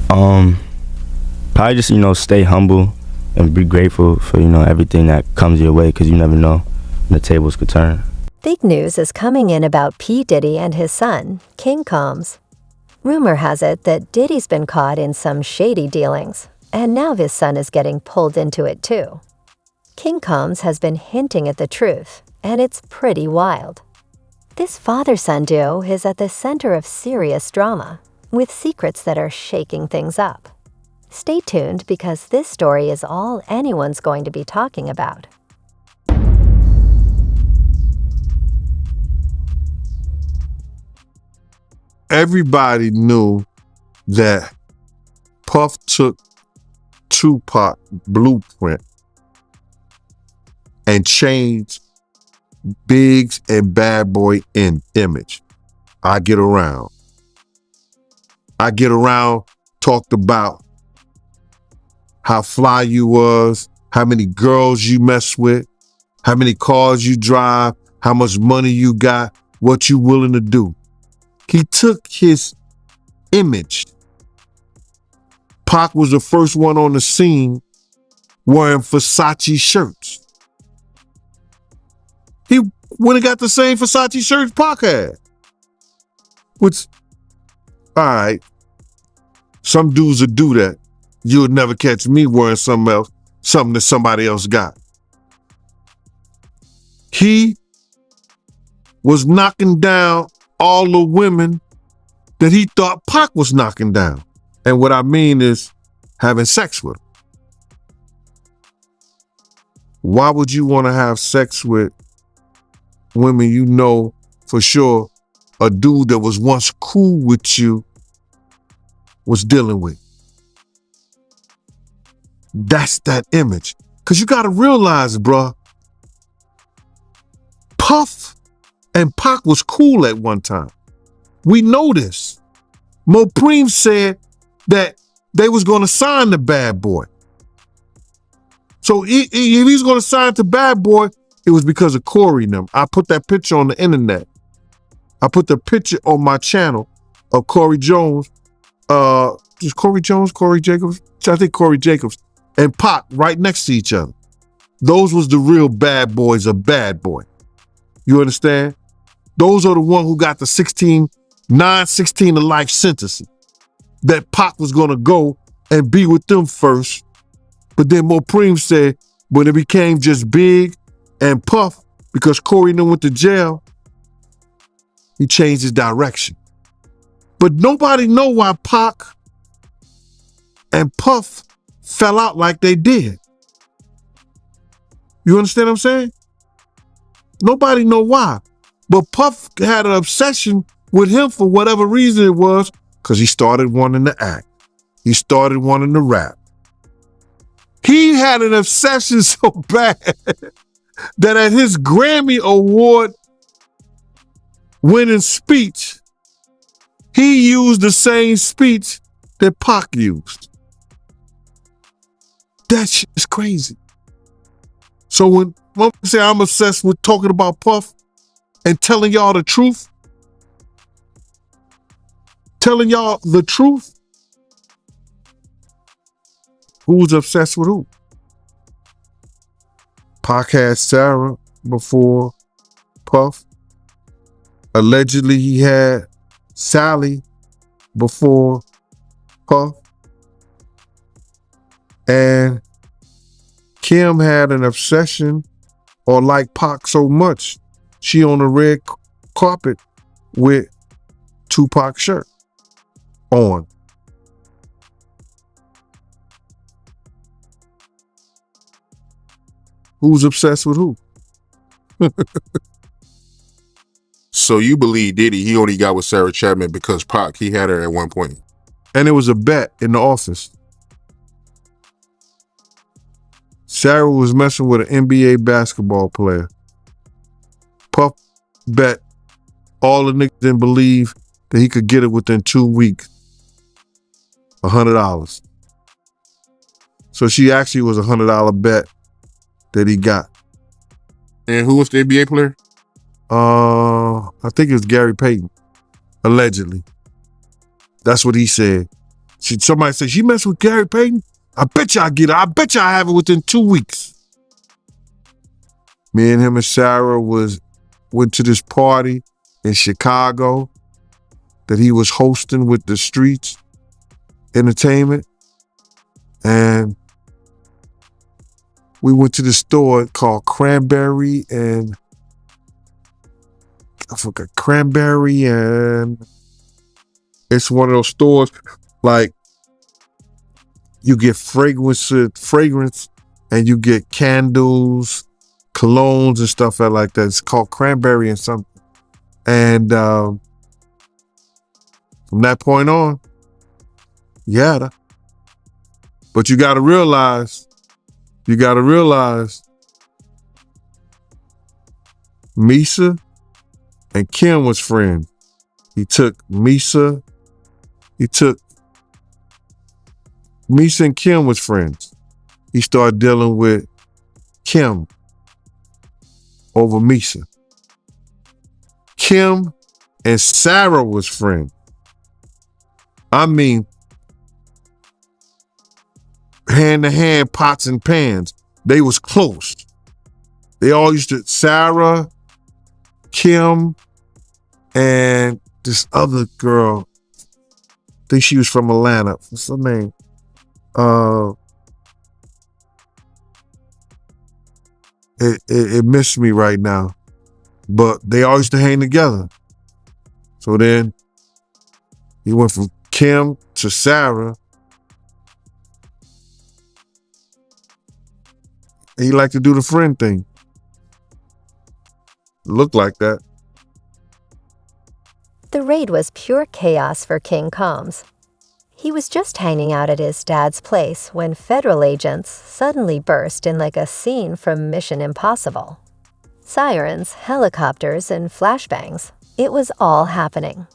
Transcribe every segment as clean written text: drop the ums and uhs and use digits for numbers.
Um, Probably just stay humble and be grateful for everything that comes your way, because you never know when the tables could turn. Big news is coming in about P. Diddy and his son, King Combs. Rumor has it that Diddy's been caught in some shady dealings, and now his son is getting pulled into it too. King Combs has been hinting at the truth, and it's pretty wild. This father-son duo is at the center of serious drama, with secrets that are shaking things up. Stay tuned, because this story is all anyone's going to be talking about. Everybody knew that Puff took Tupac blueprint and changed Biggs and Bad Boy in image. I Get Around talked about how fly you was, how many girls you mess with, how many cars you drive, how much money you got, what you willing to do. He took his image. Pac was the first one on the scene wearing Versace shirts. He went and got the same Versace shirts Pac had. Which, all right, some dudes would do that. You would never catch me wearing something else, something that somebody else got. He was knocking down all the women that he thought Pac was knocking down. And what I mean is having sex with them. Why would you want to have sex with women you know for sure a dude that was once cool with you was dealing with? That's that image. Because you got to realize, bruh, Puff and Pac was cool at one time. We know this. Mopreem said that they was going to sign the Bad Boy. So if he's going to sign to Bad Boy, it was because of Corey and them. I put that picture on the internet. I put the picture on my channel of Corey Jones. Is Corey Jones, Corey Jacobs? I think Corey Jacobs and Pac right next to each other. Those was the real bad boys of Bad Boy. You understand? Those are the ones who got the 16 to life sentence. That Pac was going to go and be with them first. But then Mopreem said when it became just Big and Puff, because Corey and them went to jail, he changed his direction. But nobody know why Pac and Puff fell out like they did. You understand what I'm saying? Nobody know why. But Puff had an obsession with him for whatever reason it was, because he started wanting to act. He started wanting to rap. He had an obsession so bad that at his Grammy Award winning speech, he used the same speech that Pac used. That shit is crazy. So when I say I'm obsessed with talking about Puff and telling y'all the truth, who's obsessed with who? Pac had Sarah before Puff. Allegedly, he had Sally before Puff. And Kim had an obsession or liked Pac so much, she on the red carpet with Tupac shirt on. Who's obsessed with who? So you believe Diddy, he only got with Sarah Chapman because Pac, he had her at one point. And it was a bet in the office. Sarah was messing with an NBA basketball player. Puff bet all the niggas didn't believe that he could get it within 2 weeks. $100. So she actually was a $100 bet that he got. And who was the NBA player? I think it was Gary Payton, allegedly. That's what he said. Somebody says, she messed with Gary Payton? I bet you I get it. I bet you I have it within 2 weeks. Me and him and Sarah went to this party in Chicago that he was hosting with the Streets Entertainment. And we went to the store called Cranberry and I forgot Cranberry, and it's one of those stores like you get fragrance and you get candles, colognes and stuff like that. It's called Cranberry and something. And from that point on, yeah. But you gotta realize Misa and Kim was friends. Misa and Kim was friends. He started dealing with Kim over Misa. Kim and Sarah was friends. I mean, hand to hand, pots and pans. They was close. They all used to, Sarah, Kim, and this other girl, I think she was from Atlanta. What's her name? It missed me right now. But they all used to hang together. So then he went from Kim to Sarah. And he liked to do the friend thing. Looked like that. The raid was pure chaos for King Combs. He was just hanging out at his dad's place when federal agents suddenly burst in like a scene from Mission Impossible. Sirens, helicopters, and flashbangs. It was all happening.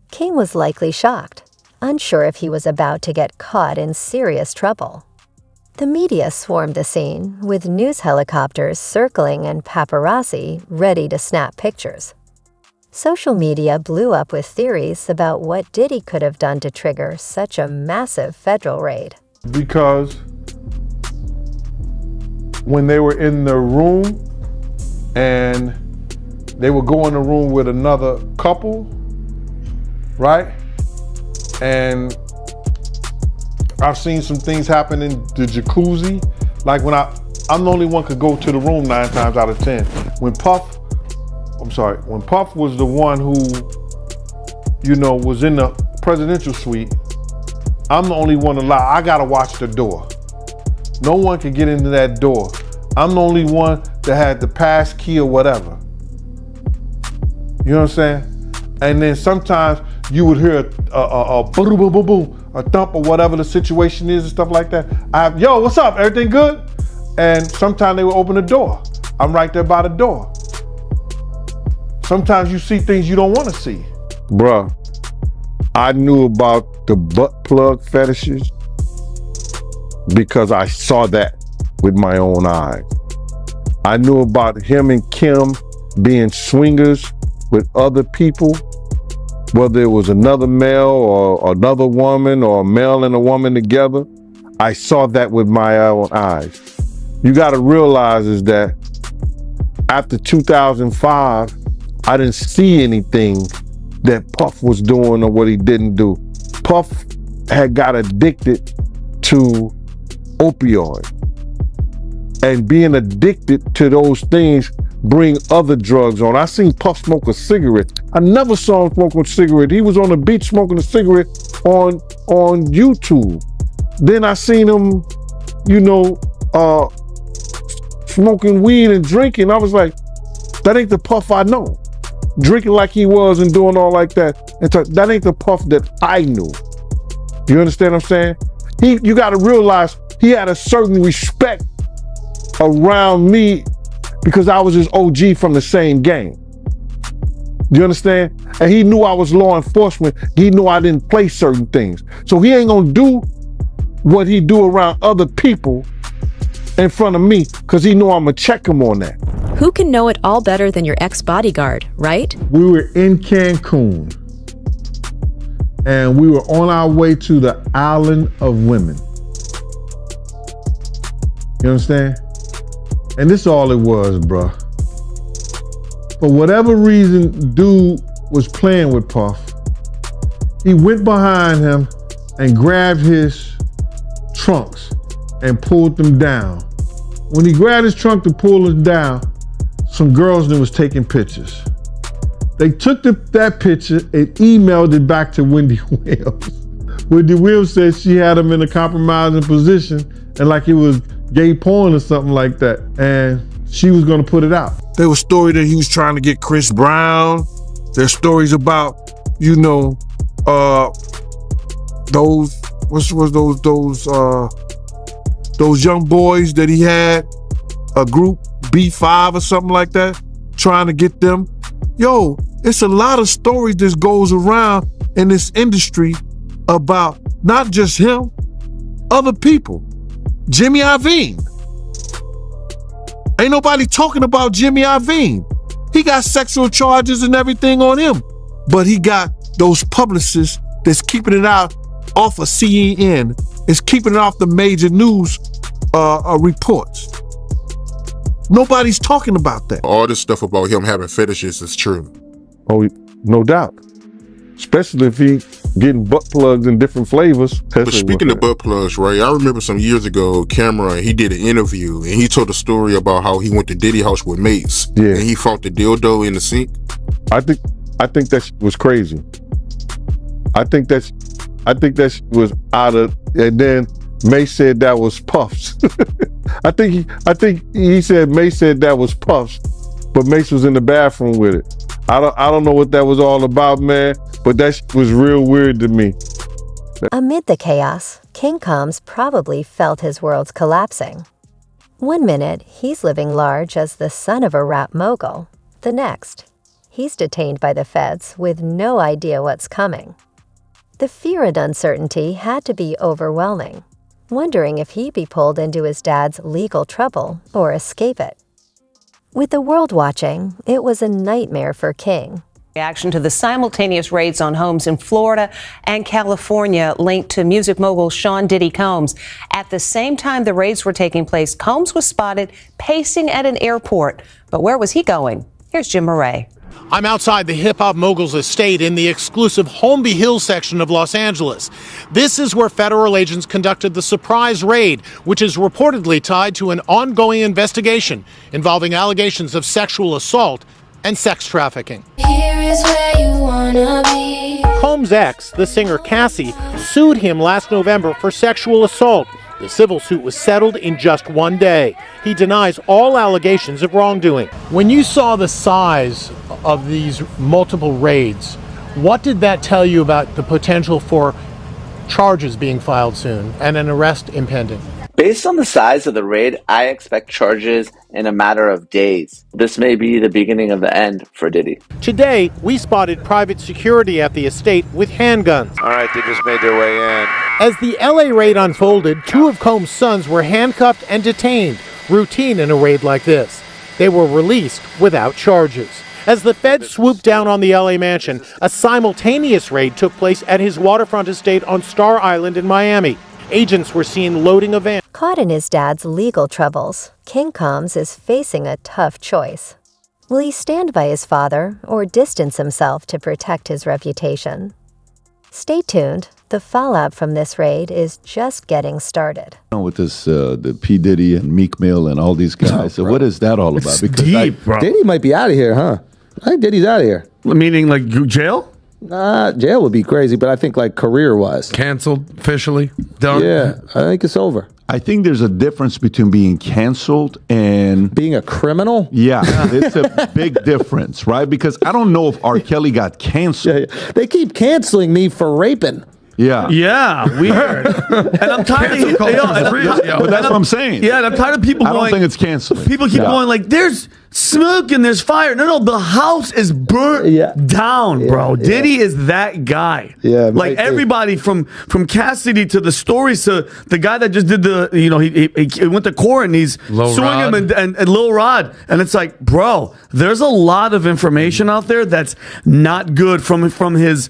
King was likely shocked, unsure if he was about to get caught in serious trouble. The media swarmed the scene, with news helicopters circling and paparazzi ready to snap pictures. Social media blew up with theories about what Diddy could have done to trigger such a massive federal raid. Because when they were in the room and they would go in the room with another couple, right? And I've seen some things happen in the jacuzzi. Like when I'm the only one could go to the room 9 times out of 10. When Puff was the one who, was in the presidential suite, I'm the only one allowed. I gotta watch the door. No one can get into that door. I'm the only one that had the pass key or whatever. You know what I'm saying? And then sometimes you would hear a boom, boom, boom, boom, a thump or whatever the situation is and stuff like that. Yo, what's up? Everything good? And sometimes they would open the door. I'm right there by the door. Sometimes you see things you don't want to see. Bruh, I knew about the butt plug fetishes because I saw that with my own eyes. I knew about him and Kim being swingers with other people, whether it was another male or another woman or a male and a woman together. I saw that with my own eyes. You got to realize is that after 2005, I didn't see anything that Puff was doing or what he didn't do. Puff had got addicted to opioid. And being addicted to those things bring other drugs on. I seen Puff smoke a cigarette. I never saw him smoke a cigarette. He was on the beach smoking a cigarette on YouTube. Then I seen him, smoking weed and drinking. I was like, that ain't the Puff I know. Drinking like he was and doing all like that. And that ain't the Puff that I knew. You understand what I'm saying? You got to realize he had a certain respect around me because I was his OG from the same gang. You understand? And he knew I was law enforcement. He knew I didn't play certain things. So he ain't gonna do what he do around other people in front of me because he knew I'm gonna check him on that. Who can know it all better than your ex-bodyguard, right? We were in Cancun and we were on our way to the Island of Women. You understand? And this is all it was, bruh. For whatever reason, dude was playing with Puff. He went behind him and grabbed his trunks and pulled them down. When he grabbed his trunk to pull it down, some girls that was taking pictures. They took that picture and emailed it back to Wendy Williams. Wendy Williams said she had him in a compromising position and like it was gay porn or something like that. And she was gonna put it out. There was story that he was trying to get Chris Brown. There's stories about, those young boys that he had, a group B5 or something like that, trying to get them. Yo, it's a lot of stories that goes around in this industry about not just him, other people. Jimmy Iovine. Ain't nobody talking about Jimmy Iovine. He got sexual charges and everything on him, but he got those publicists that's keeping it out off of CNN, is keeping it off the major news reports. Nobody's talking about that. All this stuff about him having fetishes is true. Oh, no doubt. Especially if he getting butt plugs in different flavors. But speaking of butt plugs, right, I remember some years ago, Cameron, he did an interview and he told a story about how he went to Diddy house with mates. Yeah. And he found the dildo in the sink. I think that was crazy. I think that was out of, and then May said that was Puffs. I think he said May said that was Puffs, but Mace was in the bathroom with it. I don't know what that was all about, man, but that was real weird to me. Amid the chaos, King Combs probably felt his world collapsing. One minute, he's living large as the son of a rap mogul. The next, he's detained by the feds with no idea what's coming. The fear and uncertainty had to be overwhelming, wondering if he'd be pulled into his dad's legal trouble or escape it. With the world watching, it was a nightmare for King. Reaction to the simultaneous raids on homes in Florida and California linked to music mogul Sean Diddy Combs. At the same time the raids were taking place, Combs was spotted pacing at an airport. But where was he going? Here's Jim Murray. I'm outside the hip-hop mogul's estate in the exclusive Holmby Hills section of Los Angeles. This is where federal agents conducted the surprise raid, which is reportedly tied to an ongoing investigation involving allegations of sexual assault and sex trafficking. Here is where you wanna be. Combs' ex, the singer Cassie, sued him last November for sexual assault. The civil suit was settled in just one day. He denies all allegations of wrongdoing. When you saw the size of these multiple raids, what did that tell you about the potential for charges being filed soon and an arrest impending? Based on the size of the raid, I expect charges in a matter of days. This may be the beginning of the end for Diddy. Today, we spotted private security at the estate with handguns. All right, they just made their way in. As the LA raid unfolded, two of Combs' sons were handcuffed and detained, routine in a raid like this. They were released without charges. As the feds swooped down on the LA mansion, a simultaneous raid took place at his waterfront estate on Star Island in Miami. Agents were seen loading a van. Caught in his dad's legal troubles, King Combs is facing a tough choice. Will he stand by his father or distance himself to protect his reputation? Stay tuned. The fallout from this raid is just getting started. With this, the P. Diddy and Meek Mill and all these guys. So what is that all about? It's deep, bro. Diddy might be out of here, huh? I think Diddy's out of here. Meaning like jail? Jail would be crazy, but I think like career-wise. Canceled officially? Done? Yeah, I think it's over. I think there's a difference between being canceled and being a criminal. Yeah, it's a big difference, right? Because I don't know if R. Kelly got canceled. Yeah. They keep canceling me for raping. Yeah. Yeah, weird. And I'm tired of but that's what I'm saying. Yeah, and I'm tired of people I don't going, think it's canceled. People keep going like, there's smoke and there's fire. No, the house is burnt down, bro. Diddy is that guy. Yeah, like everybody from Cassidy to the stories to the guy that just did the, he went to court and he's Lil suing Rod. him and Lil Rod. And it's like, bro, there's a lot of information out there that's not good from his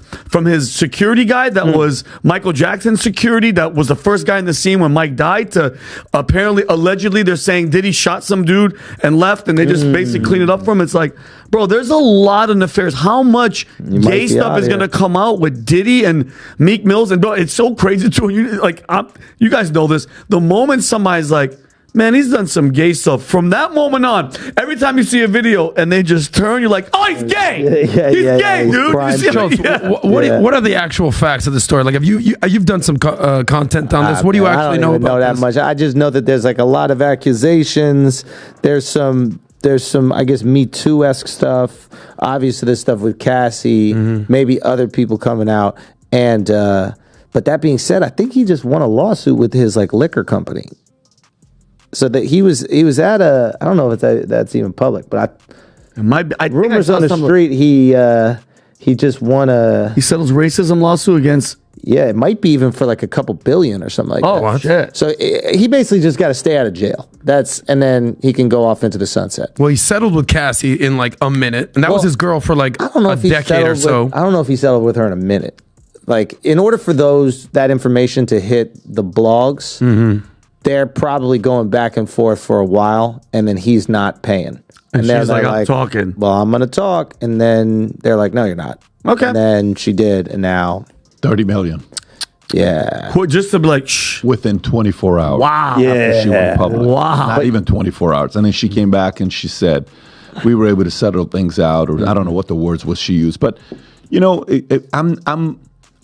security guy that was Michael Jackson's security, that was the first guy in the scene when Mike died, to allegedly they're saying Diddy shot some dude and left and they just basically cleaned it up for him. It's like, bro, there's a lot of nefarious. How much gay stuff is going to come out with Diddy and Meek Mills? And bro, it's so crazy too. You guys know this. The moment somebody's like, man, he's done some gay stuff. From that moment on, every time you see a video and they just turn, you're like, oh, he's gay. He's gay, dude. You see Schultz, what are the actual facts of the story? Like, you've done some content on this. What do you actually know about that this? much. I just know that there's like a lot of accusations. There's some, I guess, Me Too-esque stuff. Obviously, there's stuff with Cassie, maybe other people coming out. And but that being said, I think he just won a lawsuit with his like liquor company. So that he was at a, I don't know if that's even public, but rumors on the street he just won he settles racism lawsuit against. Yeah, it might be even for like a couple billion or something like that. Oh, shit. So he basically just got to stay out of jail. And then he can go off into the sunset. Well, he settled with Cassie in like a minute, and that was his girl for like a decade or so. I don't know if he settled with her in a minute. Like, in order for that information to hit the blogs, they're probably going back and forth for a while, and then he's not paying. And she's like, I'm talking. Well, I'm going to talk. And then they're like, no, you're not. Okay. And then she did, and now... 30 million. Yeah. Just to be like, shh. Within 24 hours. Wow. After she went public. Wow. Not even 24 hours. And then she came back and she said, we were able to settle things out, or I don't know what the words was she used. But, I'm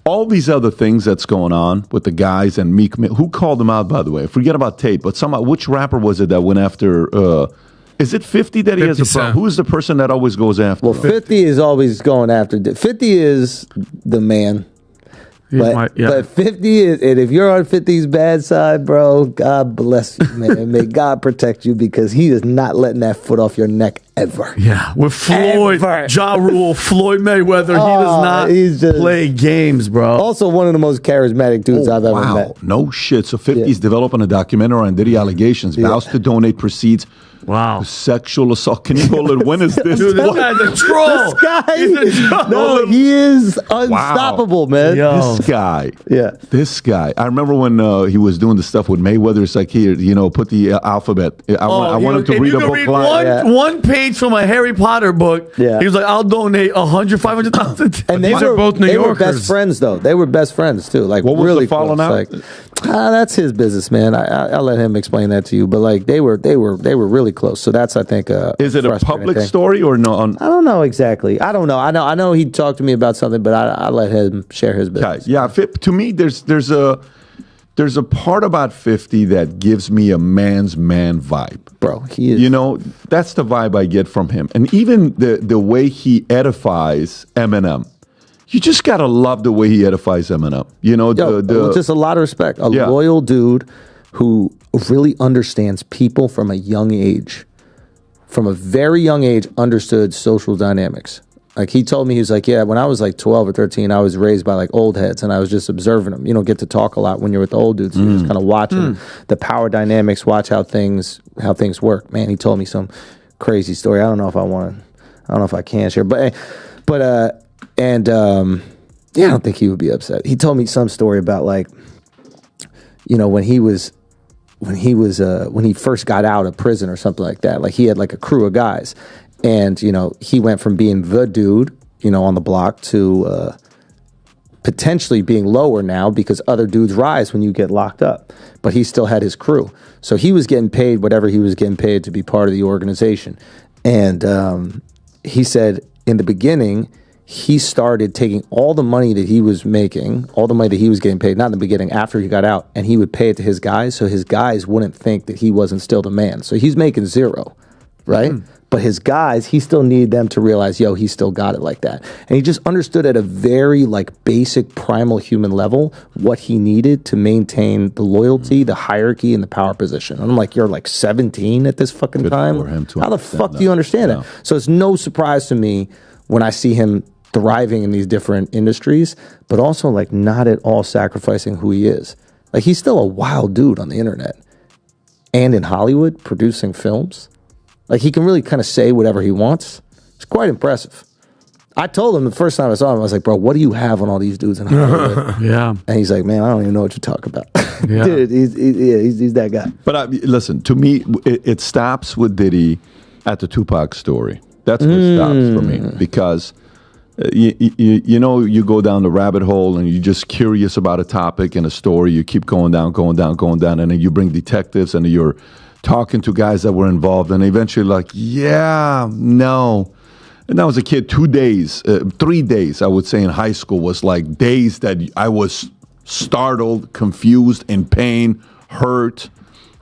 all these other things that's going on with the guys and Meek. Who called them out, by the way? Forget about Tate, but which rapper was it that went after... is it 50 that he has a problem? Who is the person that always goes after? Well, 50 is always going after... 50 is the man. But 50 is... And if you're on 50's bad side, bro, God bless you, man. May God protect you, because he is not letting that foot off your neck ever. Yeah, with Floyd, Ja Rule, Floyd Mayweather, he does not play games, bro. Also, one of the most charismatic dudes I've ever met. No shit. So 50's developing a documentary on Diddy allegations, vows to donate proceeds. Wow. Sexual assault. Can you call it? When is this? Dude, this guy's a troll. This guy, he's a troll. No, he is unstoppable, man. Yo. This guy. Yeah. This guy. I remember when he was doing the stuff with Mayweather. It's like, here, put the alphabet. I want him to read a book line. One page from a Harry Potter book. Yeah. He was like, I'll donate 500,000. And these are both New Yorkers. They were best friends, though. They were best friends, too. Like, what was really the falling out? Like, that's his business, man. I'll let him explain that to you. But like, they were really close. So that's, I think, is it a public story or no? I don't know exactly. I don't know. I know he talked to me about something, but I let him share his business. Yeah. To me, there's a part about 50 that gives me a man's man vibe. Bro, he is. That's the vibe I get from him. And even the way he edifies Eminem. You just gotta love the way he edifies Eminem. Just a lot of respect. A loyal dude who really understands people from a young age. From a very young age, understood social dynamics. Like, he told me, he was like, yeah, when I was like 12 or 13, I was raised by like old heads, and I was just observing them. You don't get to talk a lot when you're with the old dudes. You're just kind of watching the power dynamics, watch how things work. Man, he told me some crazy story. I don't know if I can share, but I don't think he would be upset. He told me some story about like, when he first got out of prison or something like that. Like, he had like a crew of guys, and he went from being the dude on the block to potentially being lower now, because other dudes rise when you get locked up, but he still had his crew. So he was getting paid whatever he was getting paid to be part of the organization. And he said in the beginning, he started taking all the money that he was making, all the money that he was getting paid, not in the beginning, after he got out, and he would pay it to his guys, so his guys wouldn't think that he wasn't still the man. So he's making zero, right? But his guys, he still needed them to realize, yo, he still got it like that. And he just understood at a very like basic primal human level what he needed to maintain the loyalty, the hierarchy, and the power position. And I'm like, you're like 17 at this fucking Good time. for him to How the understand fuck do you understand that? it? So it's no surprise to me when I see him thriving in these different industries, but also like not at all sacrificing who he is. Like he's still a wild dude on the internet and in Hollywood producing films. Like he can really kind of say whatever he wants. It's quite impressive. I told him the first time I saw him, I was like, bro, what do you have on all these dudes in Hollywood? Yeah. And he's like, man, I don't even know what you're talking about. Yeah. Dude, he's that guy. But listen, to me, it stops with Diddy at the Tupac story. That's where it stops for me. Because, you know, you go down the rabbit hole and you're just curious about a topic and a story. You keep going down, and then you bring detectives and you're talking to guys that were involved, and eventually like, yeah, no. And I was a kid, 2 days, 3 days, I would say, in high school was like days that I was startled, confused, in pain, hurt.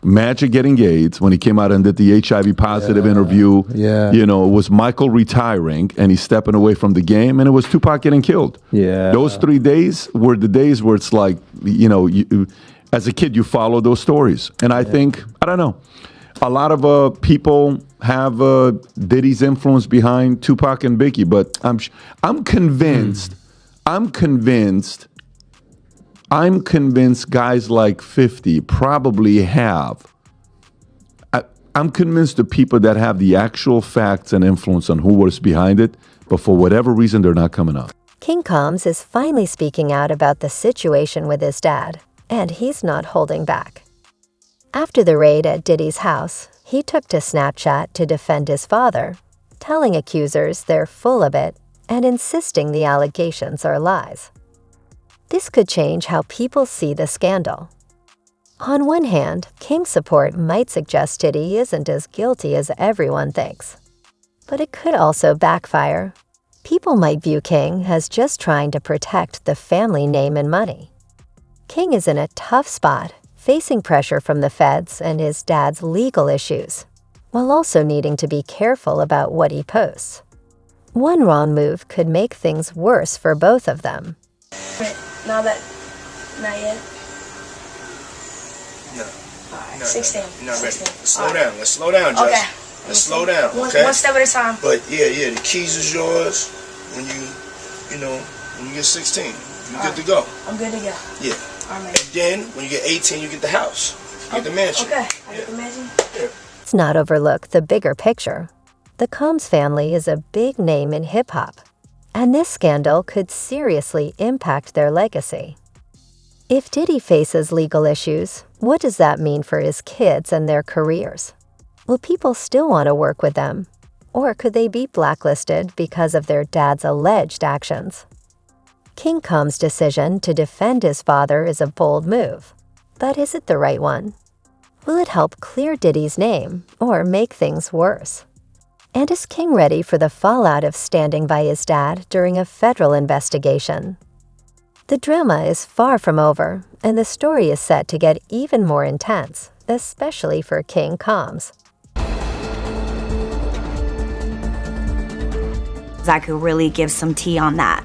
Magic getting AIDS when he came out and did the HIV positive interview. Yeah. You know, it was Michael retiring and he's stepping away from the game, and it was Tupac getting killed. Yeah. Those 3 days were the days where it's like, you know, as a kid, you follow those stories. And I think, I don't know, a lot of people have Diddy's influence behind Tupac and Biggie, but I'm convinced guys like 50 probably have. I'm convinced the people that have the actual facts and influence on who was behind it, but for whatever reason, they're not coming out. King Combs is finally speaking out about the situation with his dad, and he's not holding back. After the raid at Diddy's house, he took to Snapchat to defend his father, telling accusers they're full of it and insisting the allegations are lies. This could change how people see the scandal. On one hand, King's support might suggest Diddy isn't as guilty as everyone thinks. But it could also backfire. People might view King as just trying to protect the family name and money. King is in a tough spot, facing pressure from the feds and his dad's legal issues, while also needing to be careful about what he posts. One wrong move could make things worse for both of them. Not yet. No. Alright, 16. You're not ready. 16. Let's slow down. Let's slow down, Josh. Okay. Let's slow down, okay? One step at a time. But yeah, the keys is yours when you get 16. You're good to go. I'm good to go. Yeah. Alright. And then when you get 18, you get the house. You get the mansion. Okay. I get the mansion? Yeah. Let's not overlook the bigger picture. The Combs family is a big name in hip-hop, and this scandal could seriously impact their legacy. If Diddy faces legal issues, what does that mean for his kids and their careers? Will people still want to work with them? Or could they be blacklisted because of their dad's alleged actions? King Combs' decision to defend his father is a bold move, but is it the right one? Will it help clear Diddy's name or make things worse? And is King ready for the fallout of standing by his dad during a federal investigation? The drama is far from over, and the story is set to get even more intense, especially for King Combs. I could really give some tea on that.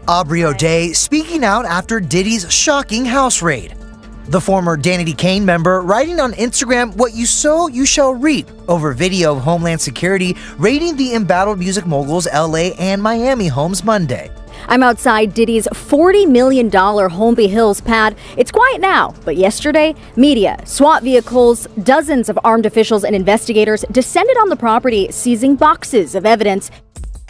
Aubrey Day speaking out after Diddy's shocking house raid. The former Danity Kane member writing on Instagram, "What you sow, you shall reap," over video of Homeland Security raiding the embattled music mogul's LA and Miami homes Monday. I'm outside Diddy's $40 million Holmby Hills pad. It's quiet now, but yesterday, media, SWAT vehicles, dozens of armed officials and investigators descended on the property, seizing boxes of evidence.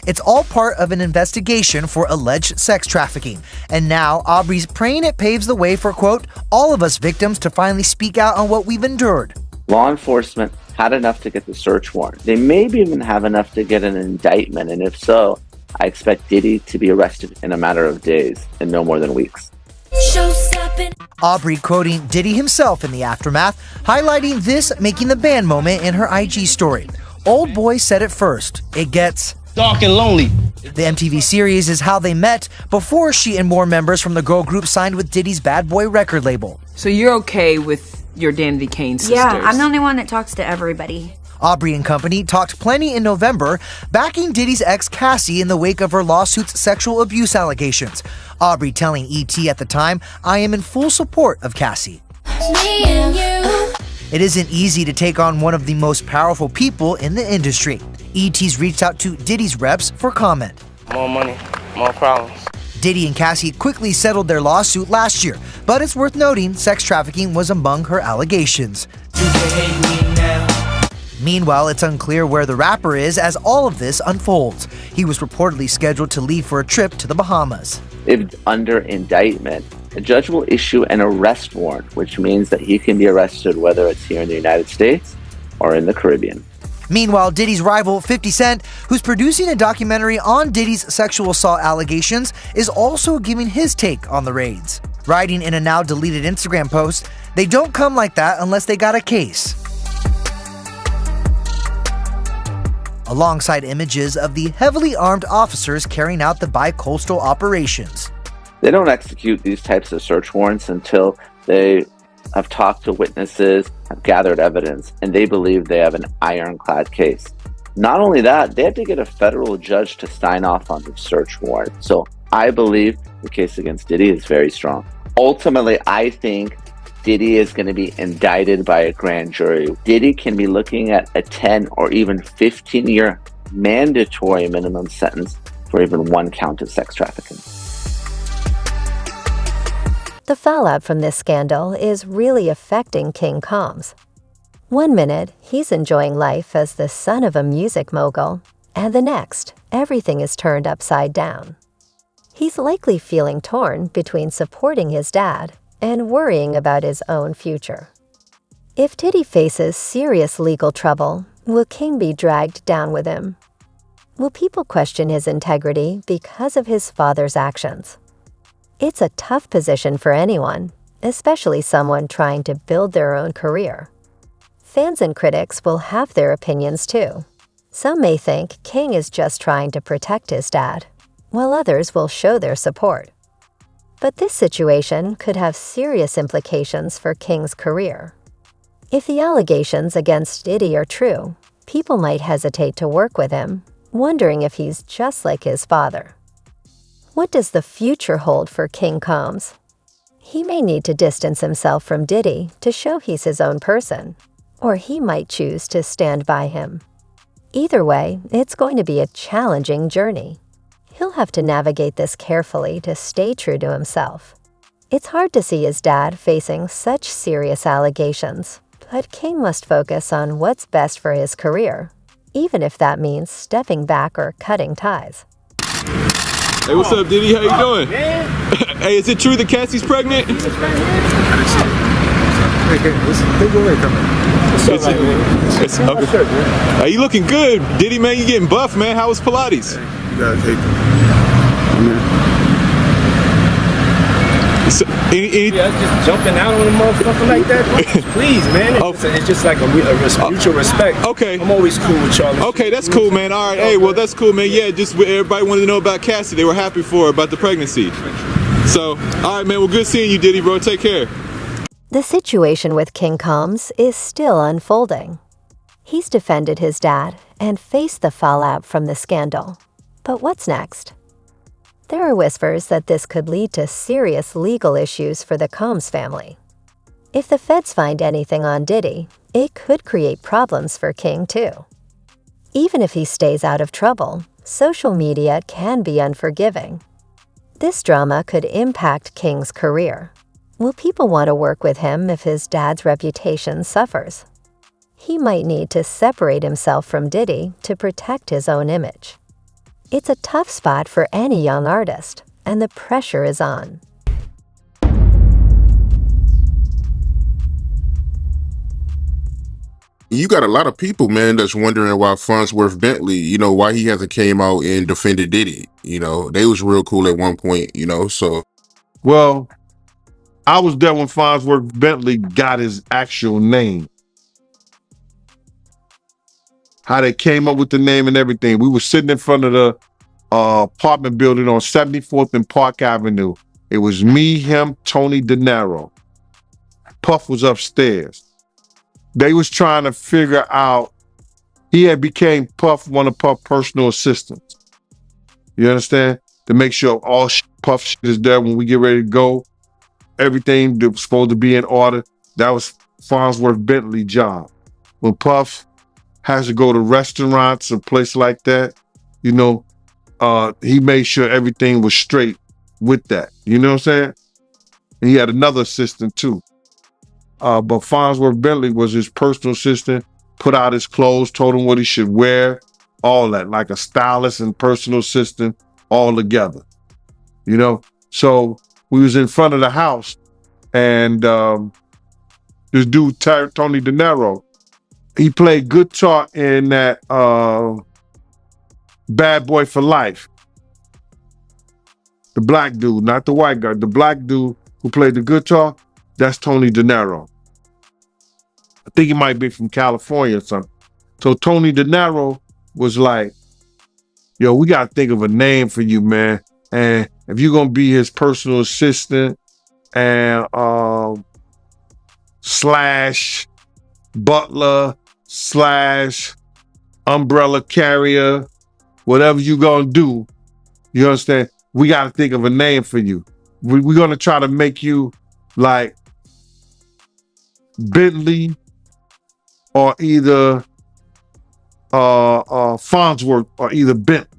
It's all part of an investigation for alleged sex trafficking. And now Aubrey's praying it paves the way for, quote, all of us victims to finally speak out on what we've endured. Law enforcement had enough to get the search warrant. They maybe even have enough to get an indictment, and if so, I expect Diddy to be arrested in a matter of days and no more than weeks. Aubrey quoting Diddy himself in the aftermath, highlighting this making the band moment in her IG story. Old boy said it first. It gets dark and lonely. The MTV series is how they met before she and more members from the girl group signed with Diddy's Bad Boy record label. So you're okay with your Danity Kane sisters? Yeah, I'm the only one that talks to everybody. Aubrey and company talked plenty in November, backing Diddy's ex Cassie in the wake of her lawsuit's sexual abuse allegations. Aubrey telling ET at the time, "I am in full support of Cassie." Me and you. It isn't easy to take on one of the most powerful people in the industry. ET's reached out to Diddy's reps for comment. More money, more problems. Diddy and Cassie quickly settled their lawsuit last year, but it's worth noting sex trafficking was among her allegations. Meanwhile, it's unclear where the rapper is as all of this unfolds. He was reportedly scheduled to leave for a trip to the Bahamas. If under indictment, a judge will issue an arrest warrant, which means that he can be arrested whether it's here in the United States or in the Caribbean. Meanwhile, Diddy's rival 50 Cent, who's producing a documentary on Diddy's sexual assault allegations, is also giving his take on the raids. Writing in a now deleted Instagram post, "They don't come like that unless they got a case." Alongside images of the heavily armed officers carrying out the bi-coastal operations. They don't execute these types of search warrants until they have talked to witnesses, have gathered evidence, and they believe they have an ironclad case. Not only that, they have to get a federal judge to sign off on the search warrant. So I believe the case against Diddy is very strong. Ultimately, I think Diddy is going to be indicted by a grand jury. Diddy can be looking at a 10 or even 15-year mandatory minimum sentence for even one count of sex trafficking. The fallout from this scandal is really affecting King Combs. One minute, he's enjoying life as the son of a music mogul, and the next, everything is turned upside down. He's likely feeling torn between supporting his dad and worrying about his own future. If Diddy faces serious legal trouble, will King be dragged down with him? Will people question his integrity because of his father's actions? It's a tough position for anyone, especially someone trying to build their own career. Fans and critics will have their opinions too. Some may think King is just trying to protect his dad, while others will show their support. But this situation could have serious implications for King's career. If the allegations against Diddy are true, people might hesitate to work with him, wondering if he's just like his father. What does the future hold for King Combs? He may need to distance himself from Diddy to show he's his own person, or he might choose to stand by him. Either way, it's going to be a challenging journey. He'll have to navigate this carefully to stay true to himself. It's hard to see his dad facing such serious allegations, but King must focus on what's best for his career, even if that means stepping back or cutting ties. Hey, what's up, Diddy? How you doing? Hey, is it true that Cassie's pregnant? Hey, you looking good, Diddy, man. You getting buff, man. How was Pilates? You gotta take them. So, just jumping out on a motherfucker like that, please, man. It's just like a mutual respect. Okay. I'm always cool with y'all. Okay, that's cool, man. All right, hey, well, that's cool, man. Yeah, just everybody wanted to know about Cassie. They were happy for her about the pregnancy. So, all right, man. Well, good seeing you, Diddy, bro. Take care. The situation with King Combs is still unfolding. He's defended his dad and faced the fallout from the scandal. But what's next? There are whispers that this could lead to serious legal issues for the Combs family. If the feds find anything on Diddy, it could create problems for King too. Even if he stays out of trouble, social media can be unforgiving. This drama could impact King's career. Will people want to work with him if his dad's reputation suffers? He might need to separate himself from Diddy to protect his own image. It's a tough spot for any young artist, and the pressure is on. You got a lot of people, man, that's wondering why Farnsworth Bentley, why he hasn't came out and defended Diddy. They was real cool at one point, so. Well, I was there when Farnsworth Bentley got his actual name. How they came up with the name and everything. We were sitting in front of the apartment building on 74th and Park Avenue. It was me, him, Tony De Niro. Puff was upstairs. They was trying to figure out he had became Puff one of Puff's personal assistants. You understand? To make sure all Puff shit is there when we get ready to go. Everything that was supposed to be in order. That was Farnsworth Bentley's job. When Puff has to go to restaurants or places like that, you know, he made sure everything was straight with that. You know what I'm saying? And he had another assistant too. But Farnsworth Bentley was his personal assistant, put out his clothes, told him what he should wear, all that, like a stylist and personal assistant all together. You know? So we was in front of the house and this dude, Tony De Niro, he played guitar in that Bad Boy for Life. The black dude, not the white guy. The black dude who played the guitar, that's Tony De Niro. I think he might be from California or something. So Tony De Niro was like, yo, we got to think of a name for you, man. And if you're going to be his personal assistant and slash butler slash umbrella carrier, whatever you going to do, you understand? We got to think of a name for you. We're going to try to make you like Bentley or either Farnsworth or either Bentley.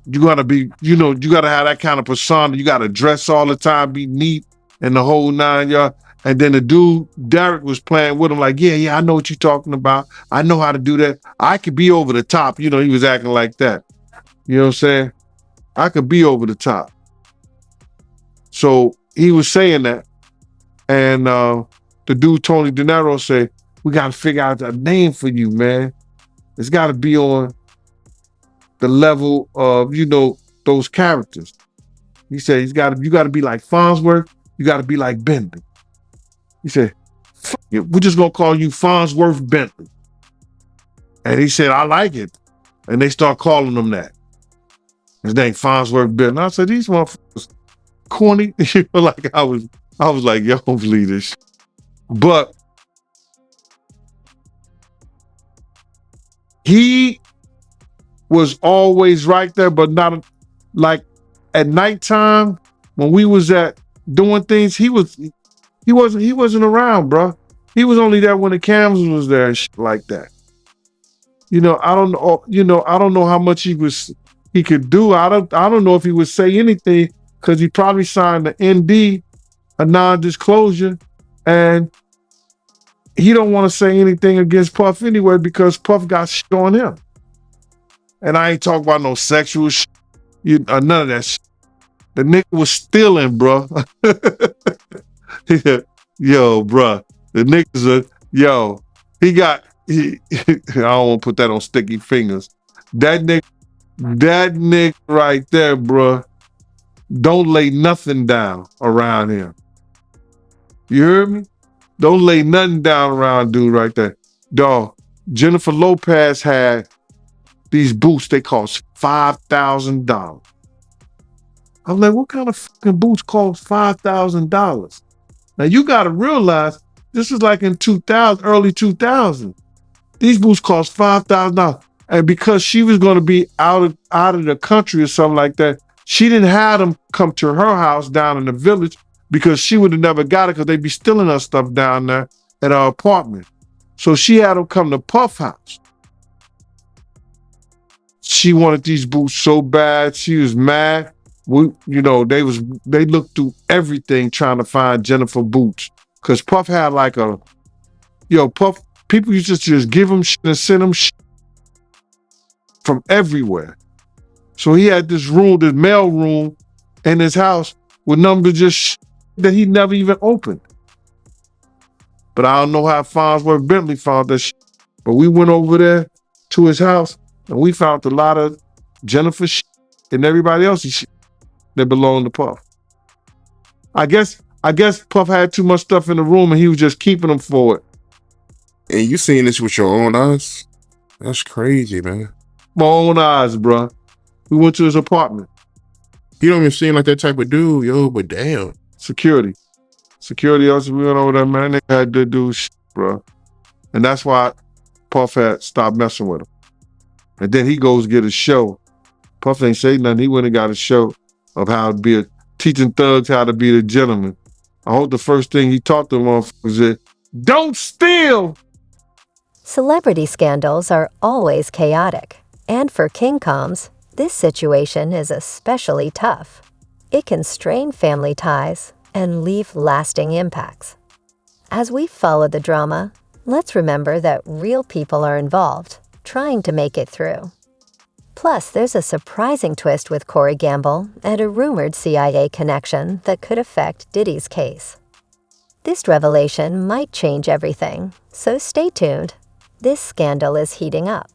You got to be, you know, you got to have that kind of persona. You got to dress all the time, be neat and the whole 9 yards. And then the dude, Derek, was playing with him like, yeah, I know what you're talking about. I know how to do that. I could be over the top. You know, he was acting like that. You know what I'm saying? I could be over the top. So he was saying that. And the dude, Tony De Niro, said, we got to figure out a name for you, man. It's got to be on the level of, you know, those characters. He said, you got to be like Farnsworth. You got to be like Bentley. He said, fuck it. We're just going to call you Farnsworth Bentley. And he said, I like it. And they start calling him that. His name Farnsworth Bentley. I said, these motherfuckers corny. Like I was like, yo, believe this shit. But he was always right there, but not like at nighttime when we was at doing things, he wasn't around, bro. He was only there when the cameras was there and shit like that. You know, I don't know how much he could do. I don't know if he would say anything because he probably signed the ND, a non-disclosure, and he don't want to say anything against Puff anyway because Puff got shit on him. And I ain't talking about no sexual shit, none of that shit. The nigga was stealing, bro. Yo, bro. The niggas I don't want to put that on sticky fingers. That nigga right there, bro, don't lay nothing down around him. You heard me? Don't lay nothing down around dude right there. Dog, Jennifer Lopez had these boots, they cost $5,000. I'm like, what kind of fucking boots cost $5,000? Now you gotta realize this is like in 2000, early 2000. These boots cost $5,000. And because she was gonna be out of the country or something like that, she didn't have them come to her house down in the village because she would have never got it because they'd be stealing her stuff down there at our apartment. So she had them come to Puff house. She wanted these boots so bad. She was mad. They looked through everything trying to find Jennifer boots. Cause Puff had like Puff, people used to just give him shit and send him shit from everywhere. So he had this room, this mail room in his house with numbers just shit that he never even opened. But I don't know how Farnsworth Bentley found that shit. But we went over there to his house and we found a lot of Jennifer shit and everybody else's shit that belonged to Puff. I guess Puff had too much stuff in the room and he was just keeping them for it. And you seen this with your own eyes? That's crazy, man. My own eyes, bro. We went to his apartment. You don't even seem like that type of dude, yo, but damn. Security else, we went over there, man. They had to do shit, bro. And that's why Puff had stopped messing with him. And then he goes get a show. Puff ain't say nothing. He went and got a show of how to be teaching thugs how to be the gentleman. I hope the first thing he taught them was that don't steal. Celebrity scandals are always chaotic. And for King Combs, this situation is especially tough. It can strain family ties and leave lasting impacts. As we follow the drama, let's remember that real people are involved, trying to make it through. Plus, there's a surprising twist with Corey Gamble and a rumored CIA connection that could affect Diddy's case. This revelation might change everything, so stay tuned. This scandal is heating up.